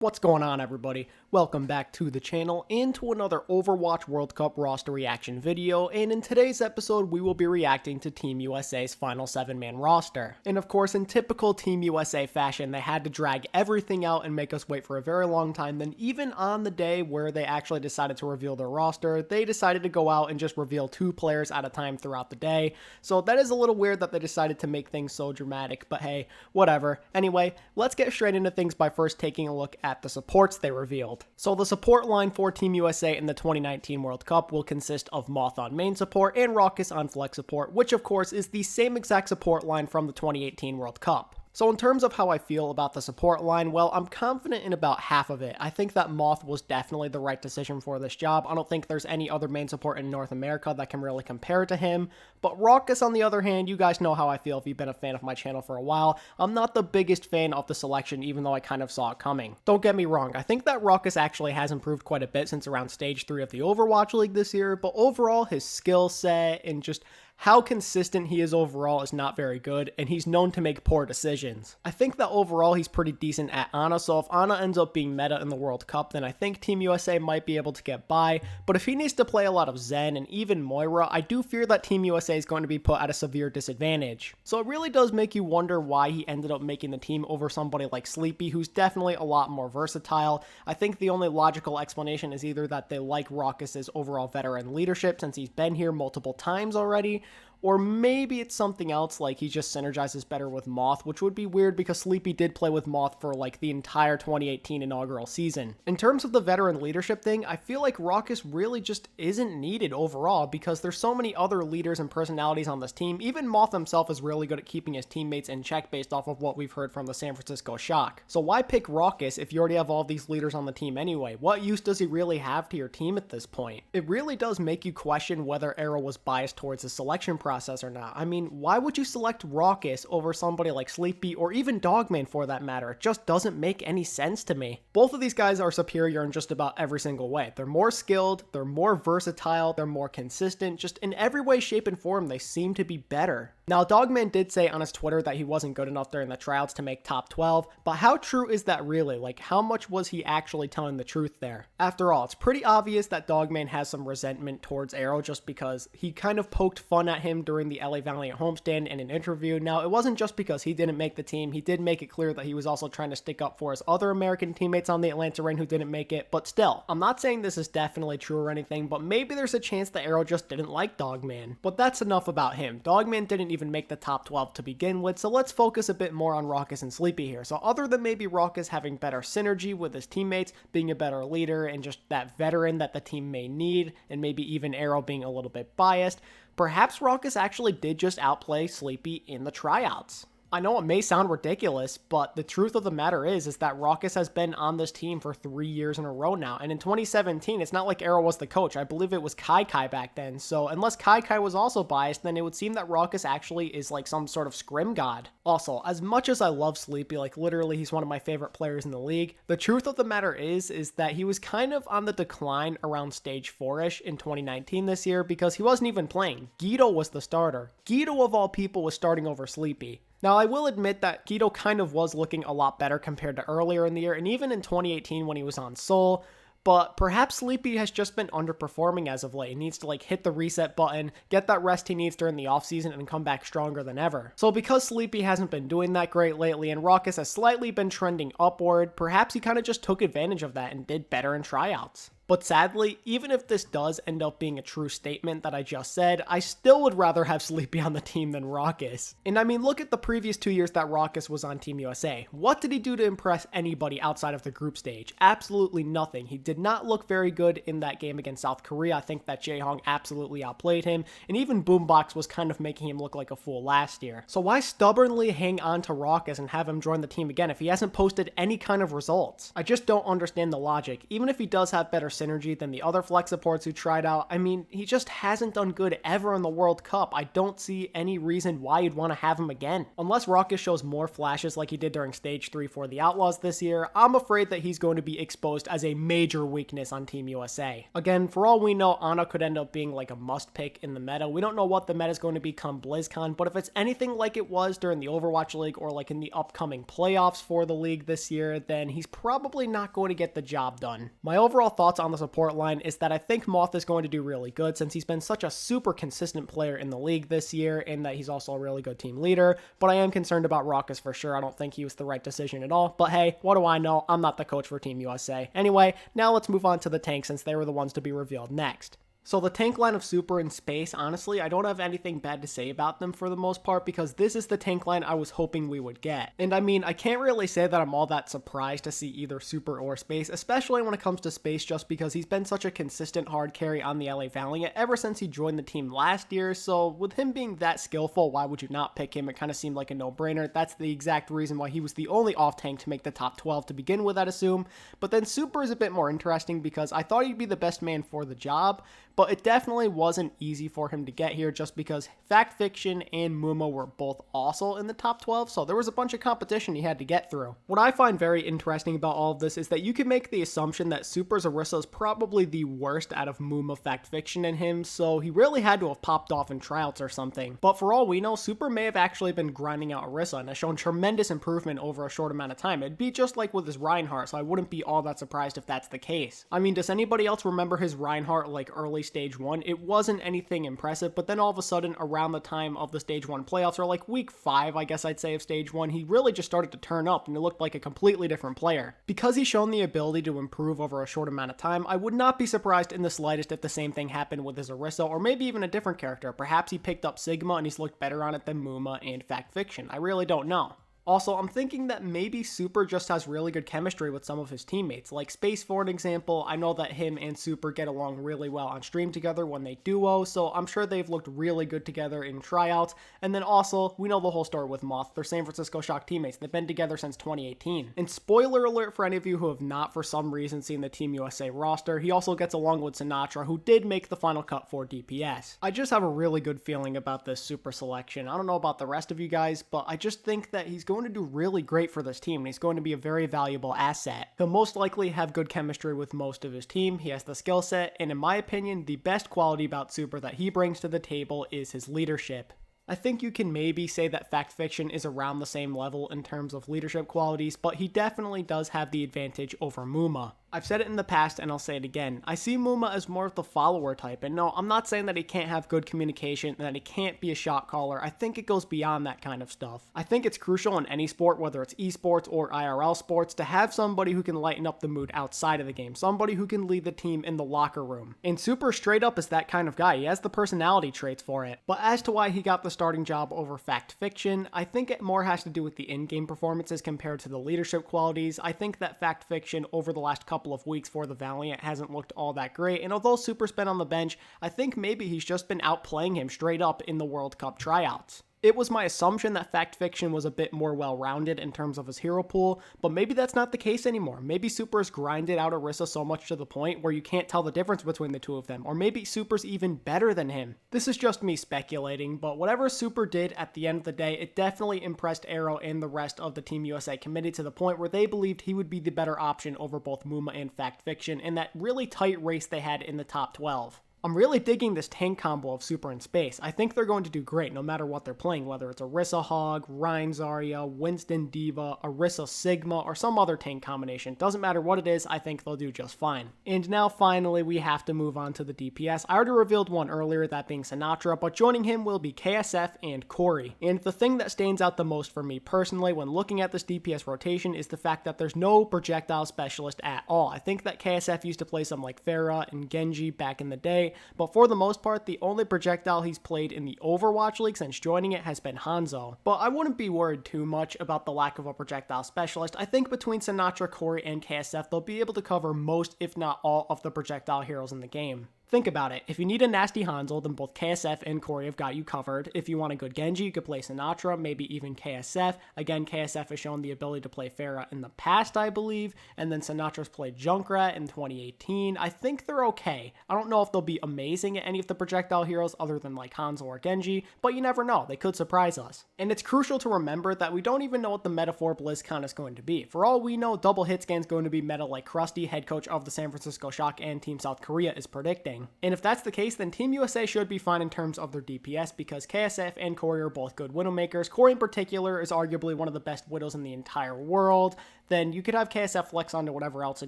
What's going on, everybody? Welcome back to the channel and to another Overwatch World Cup roster reaction video, and in today's episode we will be reacting to Team USA's final 7-man roster. And of course, in typical Team USA fashion, they had to drag everything out and make us wait for a very long time. Then even on the day where they actually decided to reveal their roster, they decided to go out and just reveal 2 players at a time throughout the day. So that is a little weird that they decided to make things so dramatic, but hey, whatever. Anyway, let's get straight into things by first taking a look at the supports they revealed. So the support line for Team USA in the 2019 World Cup will consist of Moth on main support and Raucus on flex support, which of course is the same exact support line from the 2018 World Cup. So in terms of how I feel about the support line, well, I'm confident in about half of it. I think that Moth was definitely the right decision for this job. I don't think there's any other main support in North America that can really compare to him. But Raucus, on the other hand, you guys know how I feel if you've been a fan of my channel for a while. I'm not the biggest fan of the selection, even though I kind of saw it coming. Don't get me wrong, I think that Raucus actually has improved quite a bit since around Stage 3 of the Overwatch League this year, but overall, his skill set and just how consistent he is overall is not very good, and he's known to make poor decisions. I think that overall he's pretty decent at Ana, so if Ana ends up being meta in the World Cup, then I think Team USA might be able to get by, but if he needs to play a lot of Zen and even Moira, I do fear that Team USA is going to be put at a severe disadvantage. So it really does make you wonder why he ended up making the team over somebody like Sleepy, who's definitely a lot more versatile. I think the only logical explanation is either that they like Raucus's overall veteran leadership since he's been here multiple times already, or maybe it's something else, like he just synergizes better with Moth, which would be weird because Sleepy did play with Moth for like the entire 2018 inaugural season. In terms of the veteran leadership thing, I feel like Raucus really just isn't needed overall because there's so many other leaders and personalities on this team. Even Moth himself is really good at keeping his teammates in check based off of what we've heard from the San Francisco Shock. So why pick Raucus if you already have all these leaders on the team anyway? What use does he really have to your team at this point? It really does make you question whether Arrow was biased towards the selection process or not. I mean, why would you select Raucus over somebody like Sleepy or even Dogman for that matter? It just doesn't make any sense to me. Both of these guys are superior in just about every single way. They're more skilled, they're more versatile, they're more consistent. Just in every way, shape, and form, they seem to be better. Now, Dogman did say on his Twitter that he wasn't good enough during the tryouts to make top 12, but how true is that really? Like, how much was he actually telling the truth there? After all, it's pretty obvious that Dogman has some resentment towards Arrow just because he kind of poked fun at him during the LA Valiant homestand in an interview. Now, it wasn't just because he didn't make the team. He did make it clear that he was also trying to stick up for his other American teammates on the Atlanta Reign who didn't make it, but still, I'm not saying this is definitely true or anything, but maybe there's a chance that Arrow just didn't like Dogman. But that's enough about him. Dogman didn't even make the top 12 to begin with, so let's focus a bit more on Raucus and Sleepy here. So other than maybe Raucus having better synergy with his teammates, being a better leader, and just that veteran that the team may need, and maybe even Arrow being a little bit biased, perhaps Raucus actually did just outplay Sleepy in the tryouts. I know it may sound ridiculous, but the truth of the matter is that Raucus has been on this team for 3 years in a row now, and in 2017, it's not like Arrow was the coach. I believe it was Kai back then, so unless Kai was also biased, then it would seem that Raucus actually is like some sort of scrim god. Also, as much as I love Sleepy, like literally he's one of my favorite players in the league, the truth of the matter is that he was kind of on the decline around stage 4-ish in 2019 this year because he wasn't even playing. Guido was the starter. Guido of all people was starting over Sleepy. Now, I will admit that Guido kind of was looking a lot better compared to earlier in the year, and even in 2018 when he was on Seoul, but perhaps Sleepy has just been underperforming as of late. He needs to like hit the reset button, get that rest he needs during the offseason, and come back stronger than ever. So because Sleepy hasn't been doing that great lately, and Raucus has slightly been trending upward, perhaps he kind of just took advantage of that and did better in tryouts. But sadly, even if this does end up being a true statement that I just said, I still would rather have Sleepy on the team than Raucus. And I mean, look at the previous 2 years that Raucus was on Team USA. What did he do to impress anybody outside of the group stage? Absolutely nothing. He did not look very good in that game against South Korea. I think that Jaehong absolutely outplayed him, and even Boombox was kind of making him look like a fool last year. So why stubbornly hang on to Raucus and have him join the team again if he hasn't posted any kind of results? I just don't understand the logic. Even if he does have better synergy than the other flex supports who tried out. I mean, he just hasn't done good ever in the World Cup. I don't see any reason why you'd want to have him again. Unless Ruckus shows more flashes like he did during Stage 3 for the Outlaws this year, I'm afraid that he's going to be exposed as a major weakness on Team USA. Again, for all we know, Ana could end up being like a must pick in the meta. We don't know what the meta is going to be come BlizzCon, but if it's anything like it was during the Overwatch League or like in the upcoming playoffs for the league this year, then he's probably not going to get the job done. My overall thoughts on the support line is that I think Moth is going to do really good since he's been such a super consistent player in the league this year and that he's also a really good team leader, but I am concerned about Ruckus for sure. I don't think he was the right decision at all, but hey, what do I know? I'm not the coach for Team USA. Anyway, now let's move on to the tank since they were the ones to be revealed next. So the tank line of Super and Space, honestly, I don't have anything bad to say about them for the most part because this is the tank line I was hoping we would get. And I mean, I can't really say that I'm all that surprised to see either Super or Space, especially when it comes to Space just because he's been such a consistent hard carry on the LA Valiant ever since he joined the team last year. So with him being that skillful, why would you not pick him? It kind of seemed like a no-brainer. That's the exact reason why he was the only off tank to make the top 12 to begin with, I'd assume. But then Super is a bit more interesting because I thought he'd be the best man for the job, but it definitely wasn't easy for him to get here just because Fact Fiction and Muma were both also in the top 12, so there was a bunch of competition he had to get through. What I find very interesting about all of this is that you can make the assumption that Super's Orisa is probably the worst out of Muma, Fact Fiction, and him, so he really had to have popped off in tryouts or something. But for all we know, Super may have actually been grinding out Orisa and has shown tremendous improvement over a short amount of time. It'd be just like with his Reinhardt, so I wouldn't be all that surprised if that's the case. I mean, does anybody else remember his Reinhardt like early Stage 1? It wasn't anything impressive, but then all of a sudden around the time of the Stage 1 playoffs, or like week 5, I guess I'd say, of Stage 1, he really just started to turn up and it looked like a completely different player. Because he's shown the ability to improve over a short amount of time, I would not be surprised in the slightest if the same thing happened with his Orisa, or maybe even a different character. Perhaps he picked up Sigma and he's looked better on it than Muma and Fact Fiction. I really don't know. Also, I'm thinking that maybe Super just has really good chemistry with some of his teammates. Like Space, for an example, I know that him and Super get along really well on stream together when they duo, so I'm sure they've looked really good together in tryouts. And then also, we know the whole story with Moth. They're San Francisco Shock teammates. They've been together since 2018. And spoiler alert for any of you who have not for some reason seen the Team USA roster, he also gets along with Sinatra, who did make the final cut for DPS. I just have a really good feeling about this Super selection. I don't know about the rest of you guys, but I just think that he's going to do really great for this team and he's going to be a very valuable asset. He'll most likely have good chemistry with most of his team, he has the skill set, and in my opinion, the best quality about Super that he brings to the table is his leadership. I think you can maybe say that Fact Fiction is around the same level in terms of leadership qualities, but he definitely does have the advantage over Muma. I've said it in the past and I'll say it again. I see Muma as more of the follower type, and no, I'm not saying that he can't have good communication and that he can't be a shot caller. I think it goes beyond that kind of stuff. I think it's crucial in any sport, whether it's esports or IRL sports, to have somebody who can lighten up the mood outside of the game, somebody who can lead the team in the locker room. And Super straight up is that kind of guy. He has the personality traits for it. But as to why he got the starting job over Fact Fiction, I think it more has to do with the in-game performances compared to the leadership qualities. I think that Fact Fiction over the last couple of weeks for the Valiant hasn't looked all that great, and although Super's been on the bench, I think maybe he's just been outplaying him straight up in the World Cup tryouts. It was my assumption that Fact Fiction was a bit more well-rounded in terms of his hero pool, but maybe that's not the case anymore. Maybe Super's grinded out Orisa so much to the point where you can't tell the difference between the two of them, or maybe Super's even better than him. This is just me speculating, but whatever Super did at the end of the day, it definitely impressed Arrow and the rest of the Team USA committee to the point where they believed he would be the better option over both Muma and Fact Fiction in that really tight race they had in the top 12. I'm really digging this tank combo of Super and Space. I think they're going to do great no matter what they're playing, whether it's Orisa Hog, Rein Zarya, Winston Diva, Orisa Sigma, or some other tank combination. Doesn't matter what it is, I think they'll do just fine. And now finally we have to move on to the DPS. I already revealed one earlier, that being Sinatra, but joining him will be KSF and Corey. And the thing that stands out the most for me personally when looking at this DPS rotation is the fact that there's no projectile specialist at all. I think that KSF used to play some like Pharah and Genji back in the day, but for the most part, the only projectile he's played in the Overwatch League since joining it has been Hanzo. But I wouldn't be worried too much about the lack of a projectile specialist. I think between Sinatra, Corey, and KSF, they'll be able to cover most, if not all, of the projectile heroes in the game. Think about it. If you need a nasty Hanzo, then both KSF and Corey have got you covered. If you want a good Genji, you could play Sinatra, maybe even KSF. Again, KSF has shown the ability to play Pharah in the past, I believe, and then Sinatra's played Junkrat in 2018. I think they're okay. I don't know if they'll be amazing at any of the projectile heroes other than like Hanzo or Genji, but you never know. They could surprise us. And it's crucial to remember that we don't even know what the meta for BlizzCon is going to be. For all we know, Double Hitscan's going to be meta like Krusty, head coach of the San Francisco Shock and Team South Korea, is predicting. And if that's the case, then Team USA should be fine in terms of their DPS because KSF and Corey are both good Widowmakers. Corey in particular is arguably one of the best Widows in the entire world. Then you could have KSF flex onto whatever else you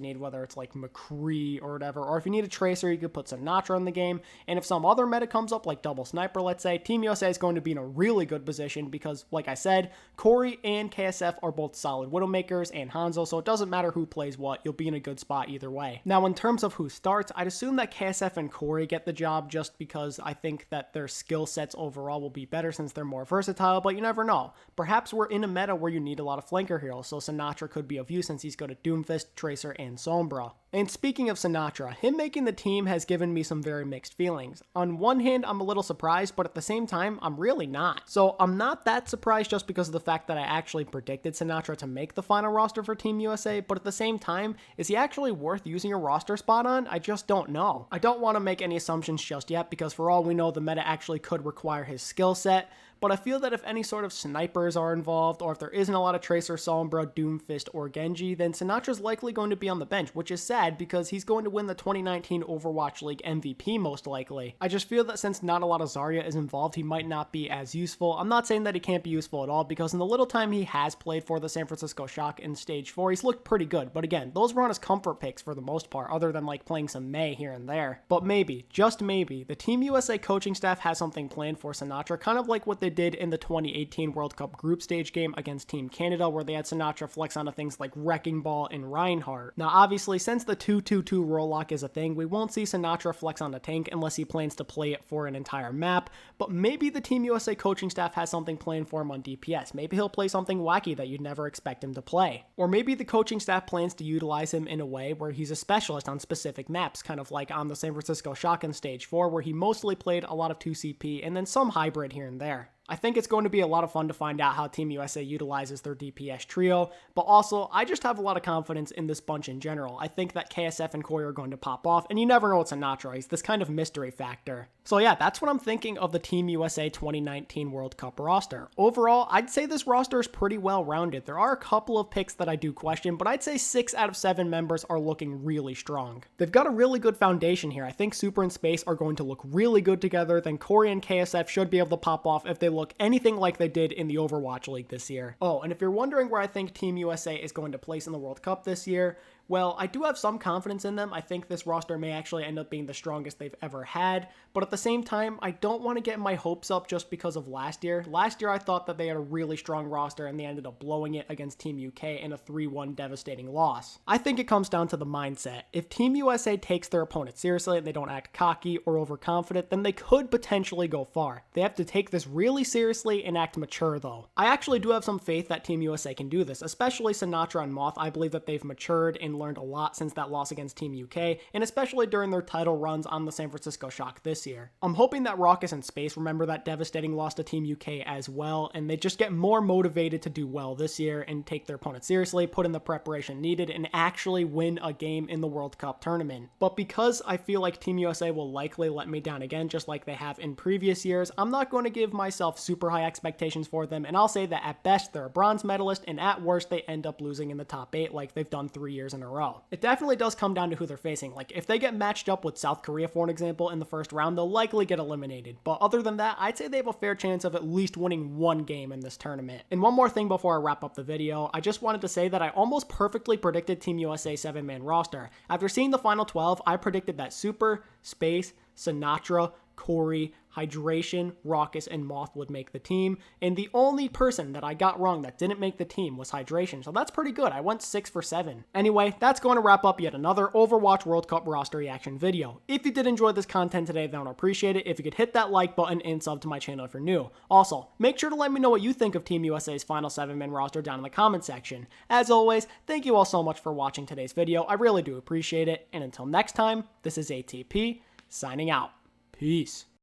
need, whether it's like McCree or whatever, or if you need a Tracer, you could put Sinatra in the game. And if some other meta comes up, like Double Sniper, let's say, Team USA is going to be in a really good position because, like I said, Corey and KSF are both solid Widowmakers and Hanzo, so it doesn't matter who plays what, you'll be in a good spot either way. Now, in terms of who starts, I'd assume that KSF and Corey get the job just because I think that their skill sets overall will be better since they're more versatile, but you never know. Perhaps we're in a meta where you need a lot of flanker heroes, so Sinatra could be of use since he's good at Doomfist, Tracer, and Sombra. And speaking of Sinatra, him making the team has given me some very mixed feelings. On one hand, I'm a little surprised, but at the same time, I'm really not. So I'm not that surprised just because of the fact that I actually predicted Sinatra to make the final roster for Team USA, but at the same time, is he actually worth using a roster spot on? I just don't know. I don't want to make any assumptions just yet because for all we know, the meta actually could require his skill set, but I feel that if any sort of snipers are involved, or if there isn't a lot of Tracer, Sombra, Doomfist, or Genji, then Sinatra's likely going to be on the bench, which is sad because he's going to win the 2019 Overwatch League MVP most likely. I just feel that since not a lot of Zarya is involved, he might not be as useful. I'm not saying that he can't be useful at all, because in the little time he has played for the San Francisco Shock in Stage 4, he's looked pretty good, but again, those were on his comfort picks for the most part, other than like playing some Mei here and there. But maybe, just maybe, the Team USA coaching staff has something planned for Sinatra, kind of like what they did in the 2018 World Cup group stage game against Team Canada, where they had Sinatra flex onto things like Wrecking Ball and Reinhardt. Now obviously, since the 2-2-2 roll lock is a thing, we won't see Sinatra flex on a tank unless he plans to play it for an entire map, but maybe the Team USA coaching staff has something planned for him on DPS. Maybe he'll play something wacky that you'd never expect him to play. Or maybe the coaching staff plans to utilize him in a way where he's a specialist on specific maps, kind of like on the San Francisco Shock in Stage 4, where he mostly played a lot of 2CP and then some hybrid here and there. I think it's going to be a lot of fun to find out how Team USA utilizes their DPS trio, but also, I just have a lot of confidence in this bunch in general. I think that KSF and Corey are going to pop off, and you never know what's Sinatra. He's this kind of mystery factor. So yeah, that's what I'm thinking of the Team USA 2019 World Cup roster. Overall, I'd say this roster is pretty well rounded. There are a couple of picks that I do question, but I'd say 6 out of 7 members are looking really strong. They've got a really good foundation here. I think Super and Space are going to look really good together, then Corey and KSF should be able to pop off if they look anything like they did in the Overwatch League this year. Oh, and if you're wondering where I think Team USA is going to place in the World Cup this year, well, I do have some confidence in them. I think this roster may actually end up being the strongest they've ever had, but at the same time, I don't want to get my hopes up just because of last year. Last year, I thought that they had a really strong roster, and they ended up blowing it against Team UK in a 3-1 devastating loss. I think it comes down to the mindset. If Team USA takes their opponent seriously and they don't act cocky or overconfident, then they could potentially go far. They have to take this really seriously and act mature, though. I actually do have some faith that Team USA can do this, especially Sinatra and Moth. I believe that they've matured and learned a lot since that loss against Team UK, and especially during their title runs on the San Francisco Shock this year. I'm hoping that Raucus and Space remember that devastating loss to Team UK as well, and they just get more motivated to do well this year and take their opponent seriously, put in the preparation needed, and actually win a game in the World Cup tournament. But because I feel like Team USA will likely let me down again, just like they have in previous years, I'm not going to give myself super high expectations for them, and I'll say that at best they're a bronze medalist, and at worst they end up losing in the top 8 like they've done 3 years in a row. It definitely does come down to who they're facing. Like, if they get matched up with South Korea, for an example, in the first round, they'll likely get eliminated. But other than that, I'd say they have a fair chance of at least winning one game in this tournament. And one more thing before I wrap up the video, I just wanted to say that I almost perfectly predicted Team USA 7-man roster. After seeing the final 12, I predicted that Super, Space, Sinatra, Corey, Hydration, Raucus, and Moth would make the team, and the only person that I got wrong that didn't make the team was Hydration, so that's pretty good. I went 6 for 7. Anyway, that's going to wrap up yet another Overwatch World Cup roster reaction video. If you did enjoy this content today, then I'd appreciate it if you could hit that like button and sub to my channel if you're new. Also, make sure to let me know what you think of Team USA's final 7-man roster down in the comment section. As always, thank you all so much for watching today's video. I really do appreciate it, and until next time, this is ATP, signing out. Peace.